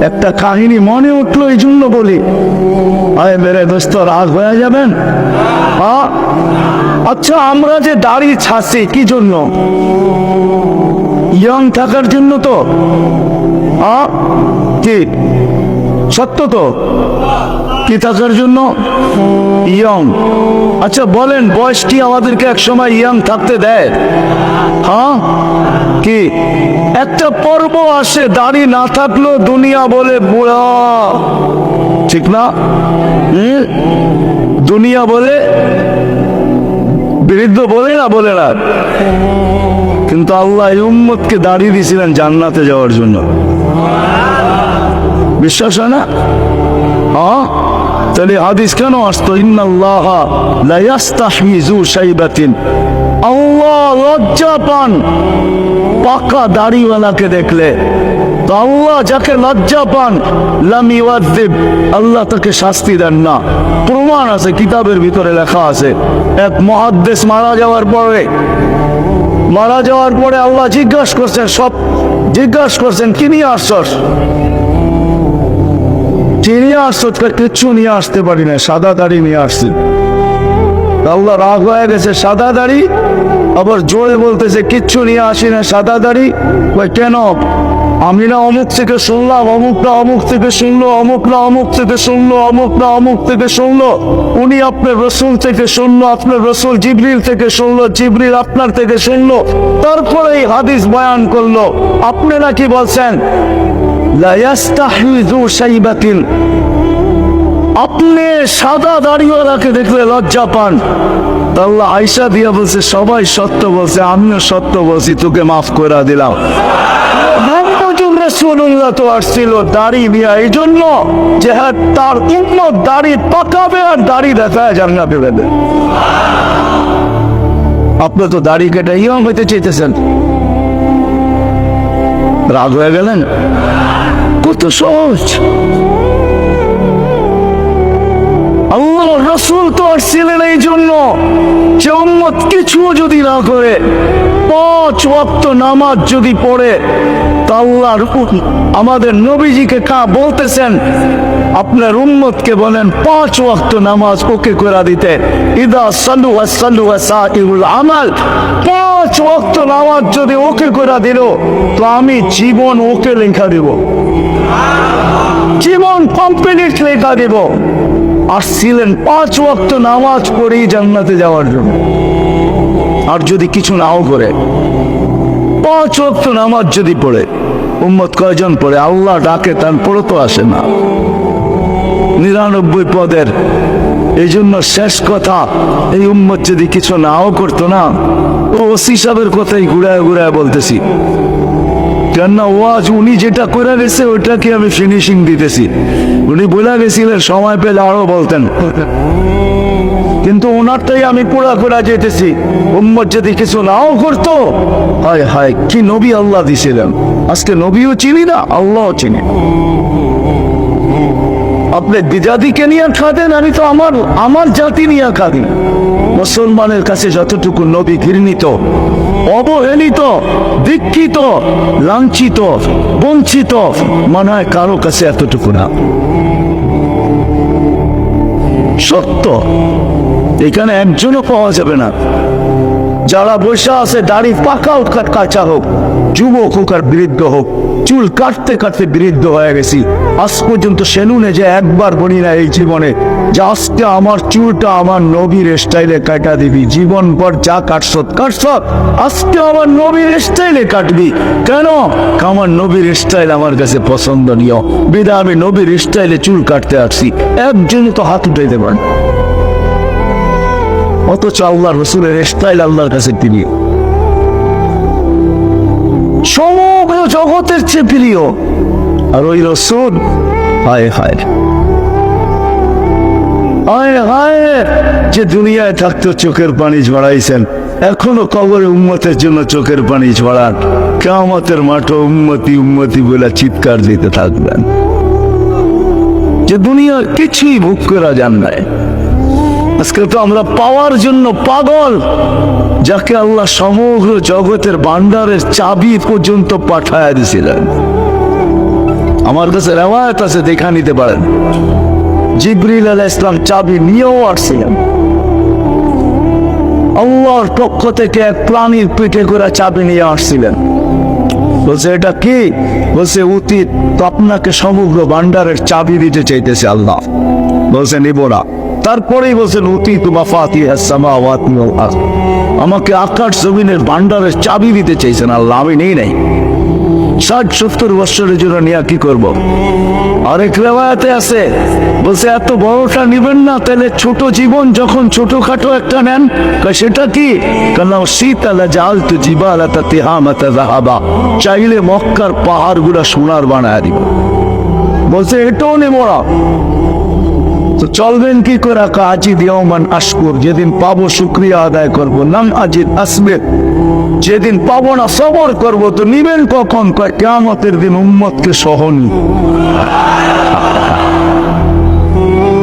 একটা কাহিনী মনে উঠলো, এই জন্য বলি। আয় মেরে দোস্ত, রাগ হয়ে যাবেন? আচ্ছা, আমরা যে দাড়ি ছাড়ছি কি জন্য? ইয়ং থাকার জন্য তো? কি সত্য তো? কি থাকার জন্য? ইয়ং। আচ্ছা বলেন, বয়স কি আমাদেরকে এক সময় ইয়ং থাকতে দেয়? কি একটা পর্ব আসে, দাড়ি না থাকলেও দুনিয়া বলে বুড়া, ঠিক না? দুনিয়া বলে, বৃদ্ধ বলে না, বলে না? কিন্তু আল্লাহ এই উম্মতকে দাড়ি দিয়েছিলেন জান্নাতে যাওয়ার জন্য। বিশ্বাস হয় না? তাহলে হাদিস কেন আসতো? ইন্নাল্লাহা লা ইয়াস্তাহি যু শাইবাতিন, আল্লাহ লজ্জা পান পাকা দাড়িওয়ালাকে দেখলে। তো আল্লাহ যাকে লজ্জা পান, লাম ইউআযিব, আল্লাহ তাকে শাস্তি দেন না। প্রমাণ আছে, কিতাবের ভিতরে লেখা আছে। এক মুহাদ্দিস মারা যাওয়ার পরে আল্লাহ জিজ্ঞাসা করছেন, কি নিয়ে আসছস? কিচ্ছু নিয়ে আসতে পারি না, সাদা দাড়ি নিয়ে আসছি। আল্লাহ রাগ হয়ে গেছে, সাদা দাড়ি। আবার জোরে বলতেছে, কিচ্ছু নিয়ে আসি না, সাদা দাড়ি। কেন? আমি না অমুক থেকে শুনলাম, অমুকটা অমুক থেকে শুনলো, অমুকটা অমুক থেকে শুনলো, অমুকটা অমুক থেকে শুনলো। উনি আপনার রসুল থেকে শুনলো, আপনার রসুল জিবরিল থেকে শুনলো, জিবরিল আপনার থেকে শুনলো। তারপরে এই হাদিস বয়ান করলো। আপনি নাকি বলছেন লা ইয়াস্তাহি যু শাইবাতিন, আপনি সাদা দাড়িওয়ালাকে দেখলে লজ্জা পান। আল্লাহ আয়েশা দিয়া বলছে, সবাই সত্য বলছে, আমিও সত্য বলছি, তোকে মাফ করে দিলাম। রাসূলুল্লাহ তো আসছিল দাড়ি নিয়ে, এই জন্য যে তার উম্মত দাড়ি পাকাবে আর দাড়ি দেখায় জান্নাতে যাবে। আপনি তো দাড়ি কেটে ইয়ং হইতে চাইতেছেন, রাগ হয়ে গেলেন? কত সহজ। আল্লাহ রাসূল তো আসছিলেন এই জন্য যে উম্মত কিছু যদি না করে, 5 ওয়াক্ত নামাজ যদি পড়ে, তা আল্লাহর আমাদের নবীজিকে বলতেছেন আপনার উম্মতকে বলেন 5 ওয়াক্ত নামাজ ওকে করে দিতে। ইদা সাল্লু ওয়াসাল্লু ওয়াসাইরুল আমাল, 5 ওয়াক্ত নামাজ যদি ওকে করে দিল, তো আমি জীবন ওকে লেখা দেব, জীবন কমপ্লিট লেখা দেব। আসছিলেন 5 ওয়াক্ত নামাজ পড়েই জান্নাতে যাওয়ার জন্য। আর যদি কিছু নাও করে, 5 ওয়াক্ত নামাজ যদি পড়ে, উম্মত কয়জন পড়ে? আল্লাহ ডাকে, তারপরে তো আসে না। 99 পদের। এই জন্য শেষ কথা, এই উম্মত যদি কিছু নাও করতো না, ওসি সাহেবের কথাই ঘুরায় ঘুরায় বলতেছি, কেননা ওয়াজ উনি যেটা করে গেছে ওইটাকে আমি ফিনিশিং দিতেছি। উনি বলে গেছিলেন সময় পেলে আরো বলতেন, কিন্তু ওনারটাই আমি পুরা করে যেতেছি। উম্মত যদি কিছু নাও করতো, হায় হায় কি নবী আল্লাহ দিছিলেন। আজকে নবীও চিনি না, আল্লাহও চিনি। আপনি বিজাতিকে নিয়ে খাদেন, আমি তো আমার জাতি নিয়ে খাদি। মুসলমানের কাছে যতটুকু নবী ঘৃণিত, অবহেলিত, দীক্ষিত, লাঞ্ছিত, বঞ্চিত, মনে হয় কারো কাছে এতটুকু না। সত্য, এখানে একজনও পাওয়া যাবে না। যারা বসে আছে, দাড়ি পাকা হোক কাঁচা হোক, যুবক হোক আর বৃদ্ধ হোক, চুল কাটতে কাটতে বৃদ্ধ হয়ে গেছি। আজ পর্যন্ত সেলুনে যে একবার বলি না এই জীবনে যে আজকে আমার চুলটা আমার নবীর স্টাইলে কাটা দিবি। জীবন পর যা কাটছত, আজকে আমার নবীর স্টাইলে কাটবি। কেন? আমার নবীর স্টাইল আমার কাছে পছন্দনীয়, বিধায় আমি নবীর স্টাইলে চুল কাটতে আসছি। একজনই তো হাত উঠাইতে পারেন। অথচ আল্লাহ রসুলের স্টাইল আল্লাহর কাছে প্রিয়, সমগ্র জগতের চেয়ে প্রিয়। আর ওই রসুল, হায় হায় হায় হায়, যে দুনিয়ায় থাকতো চোখের পানি ঝরাইছেন, এখনো কবরে উম্মতের জন্য চোখের পানি ঝরান। কিয়ামতের মাঠে উম্মতি উম্মতি বলে চিৎকার দিতে থাকবেন। যে দুনিয়া কিছুই ভোগ করা যান নাই। আজকে তো আমরা পাওয়ার জন্য পাগল, যাকে আল্লাহ সমগ্র জগতের ভান্ডারের চাবি পর্যন্ত পাঠায় দিয়েছিলেন। আমার কাছে রেওয়ায়াত আছে, দেখা নিতে পারেন। জিবরিল আলাইহিস সালাম চাবি নিয়েও আসছিলেন, আল্লাহর পক্ষ থেকে এক প্রাণীর পিঠে করে চাবি নিয়ে আসছিলেন। বলছে এটা কি? বলছে অতীত তো আপনাকে সমগ্র ভান্ডারের চাবি দিতে চাইতেছে আল্লাহ। বলছে নিব না। তারপরেই বলছেন অতীত মাফাতিহাস সামাওয়াতি ওয়াল আরদ, আমাকে আকাশ জমিনের ভান্ডারের চাবি দিতে চাইছেন আল্লাহ, আমি নেই নাই। 60-70 বছরের জন্য নিয়ে কি করব? আরেক রেওয়ায়াতে আছে, বলছে এত বড়টা নিবেন না, তাহলে ছোট জীবন যখন ছোটখাটো একটা নেন। সেটা কি? কারণ শীতালা জালতু জিবালাতা তিহামাতা যাহাবা, চাইলে মক্কার পাহাড়গুলো সোনার বানায় দিব। বলছে এটাও নেব না। তো চলবেন কি করে? আজিদ ইয়াওমান আশকুর, যেদিন পাবো শুকরিয়া আদায় করব। নাম আজিদ আসবে, যেদিন পাবো না সবর করব। তো নিবেন কখন? কিয়ামতের দিন উম্মতকে সহনী,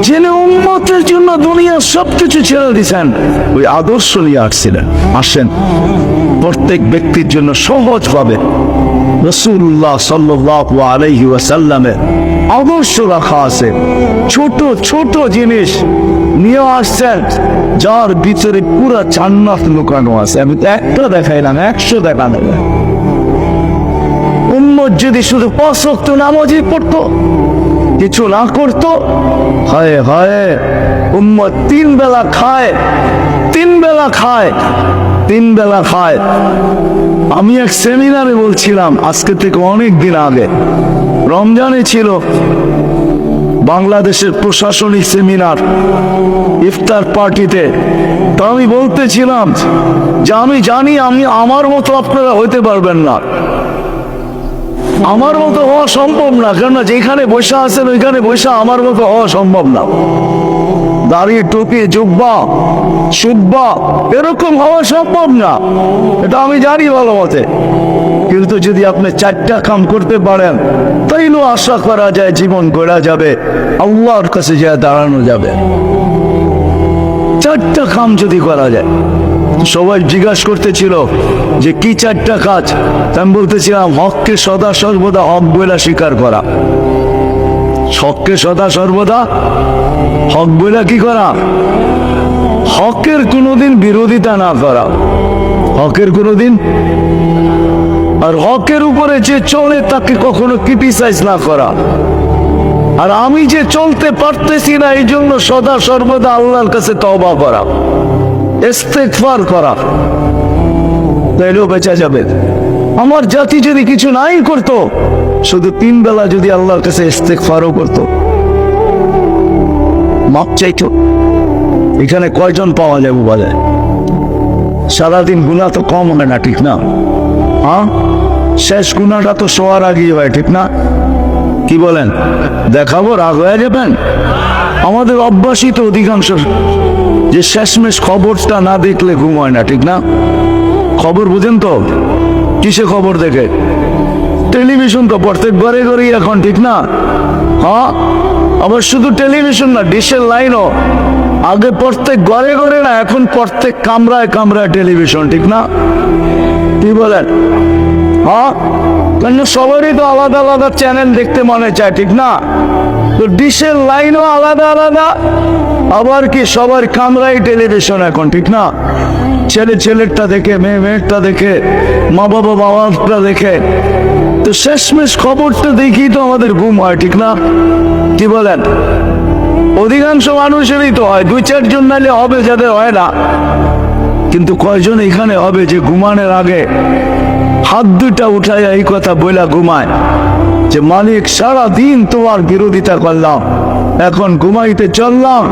যিনি উম্মতের জন্য দুনিয়ার সবকিছু ছেড়ে দিয়েছেন, ওই আদর্শ নিয়ে আসছিলেন। আসেন প্রত্যেক ব্যক্তির জন্য সহজ ভাবে রাসূলুল্লাহ সাল্লাল্লাহু আলাইহি ওয়াসাল্লামের আদর্শ রাখা আছে। ছোট ছোট জিনিস নিয়ে আসছেন, যার ভিতরে পুরা জান্নাত লুকানো আছে। আমি তো একটা দেখাইলাম, 100 দেখানো। উম্মত যদি শুধু 5 ওয়াক্ত নামাজই পড়তো, কিছু না করতো, হায় হায়, উম্মত 3 বেলা খায়, 3 বেলা খায়, 3 বেলা খায়। আমি এক সেমিনারে বলছিলাম, আজকে থেকে অনেক দিন আগে, রমজানে ছিল বাংলাদেশের প্রশাসনিক সেমিনার, ইফতার পার্টিতে। তো আমি বলতেছিলাম যে আমি জানি আমি আমার মতো আপনারা হইতে পারবেন না, আমার মতো হওয়া সম্ভব না। কেননা যেখানে বসে আছেন ওইখানে বসে আমার মতো হওয়া সম্ভব না। দাড়ি, টুপি, জুব্বা, সুব্বা এরকম হওয়া সম্ভব না, এটা আমি জানি ভালো মতে। কিন্তু যদি আপনি 4টা কাম করতে পারেন, তাইলেও আশা করা যায় জীবন গড়া যাবে, আল্লাহর কাছে যা দাঁড়ানো যাবে। 4টা কাম যদি করা যায়। সবাই জিজ্ঞাসা করতেছিল যে কি 4টা কাজ? আমি বলতেছিলাম হককে সদা সর্বদা হক বলে স্বীকার করা, হককে সদা সর্বদা হক বলে কি করা, হকের কোনোদিন বিরোধিতা না করা, হকের কোনোদিন, আর হকের উপরে যে চলে তাকে কখনো ক্রিটিসাইজ না করা। আর আমি যে চলতে পারতেছি না, এই জন্য সদা সর্বদা আল্লাহর কাছে তওবা করা, ইস্তেগফার করা, তাইলেও বেঁচে যাবে। আমার জাতি যদি কিছু নাই করতো, শুধু 3 বেলা যদি আল্লাহর কাছে ইস্তেগফারও করতো, মাপ চাইতো, এখানে কয়জন পাওয়া যাবে বলে? সারাদিন গুনাহ তো কম হয় না, ঠিক না? হ্যাঁ, শেষ গুনাহটা তো শোয়ার আগেই হয়, ঠিক না? কি বলেন? দেখাবো, রাগ হয়ে যাবেন? আমাদের অভ্যাসই তো অধিকাংশ যে শেষমেশ খবরটা না দেখলে ঘুম হয় না, ঠিক না? খবর বুঝেন তো? কিসে খবর দেখে? টেলিভিশন তো প্রত্যেক ঘরে ঘরেই এখন, ঠিক না? হ্যাঁ, আবার শুধু টেলিভিশন না, ডিশের লাইনও। আগে প্রত্যেক ঘরে ঘরে না, এখন প্রত্যেক কামরায় কামরায় টেলিভিশন, ঠিক না? কি বলেন? হ্যাঁ, কারণ সবারই তো আলাদা আলাদা চ্যানেল দেখতে মনে চায়, ঠিক না? তো ডিশের লাইনও আলাদা আলাদা, আবার কি সবার কামরায় টেলিভিশন এখন, ঠিক না? ছেলে ছেলেরটা দেখে, মেয়ে মেয়েরটা দেখে, মা বাবা বাবাটা দেখে। তো শেষমেশ খবরটা দেখি তো আমাদের ঘুম হয়, ঠিক না? কি বলেন? অধিকাংশ মানুষেরই তো হয়, 2-4 জন নাইলে হবে যাদের হয় না। কিন্তু কয়জন এখানে হবে যে ঘুমানোর আগে হাত 2টা উঠাইয়া এই কথা বইলা ঘুমায় যে মালিক সারা দিন তোমার বিরোধিতা করলাম, এখন ঘুমাইতে চললাম,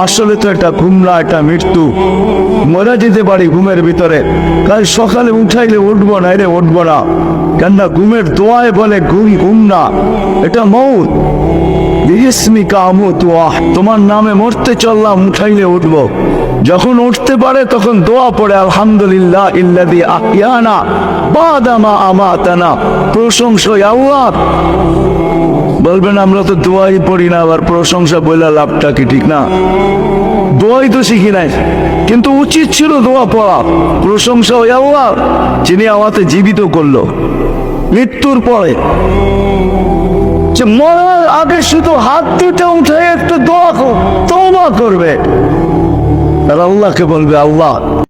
আসলে তো এটা ঘুম না, এটা মৃত্যু, মরে যেতে পারি ঘুমের ভিতরে, কাল সকালে উঠাইলে উঠবো না, রে উঠবো না। কেননা ঘুমের দোয়ায় বলে ঘুম না, এটা মউত। তোমার নামে মরতে চললাম, উঠাইলে উঠবো। যখন উঠতে পারে তখন দোয়া পড়ে, আলহামদুলিল্লাহ ইল্লাযী আহইয়ানা বাদা মা আমাতানা, প্রশংসা আল্লাহ। বলবেন আমরা তো দোয়াই পড়ি না, আবার প্রশংসা বইলা লাভটা কি, ঠিক না? দোয়াই তো শিখি নাই, কিন্তু উচিত ছিল দোয়া পড়া। প্রশংসা ওই আল্লাহ যিনি আমাকে জীবিত করলো মৃত্যুর পরে। যে মরার আগে শুধু হাত দুটো উঠে একটু দোয়া তওবা করবে আর আল্লাহকে বলবে, আল্লাহ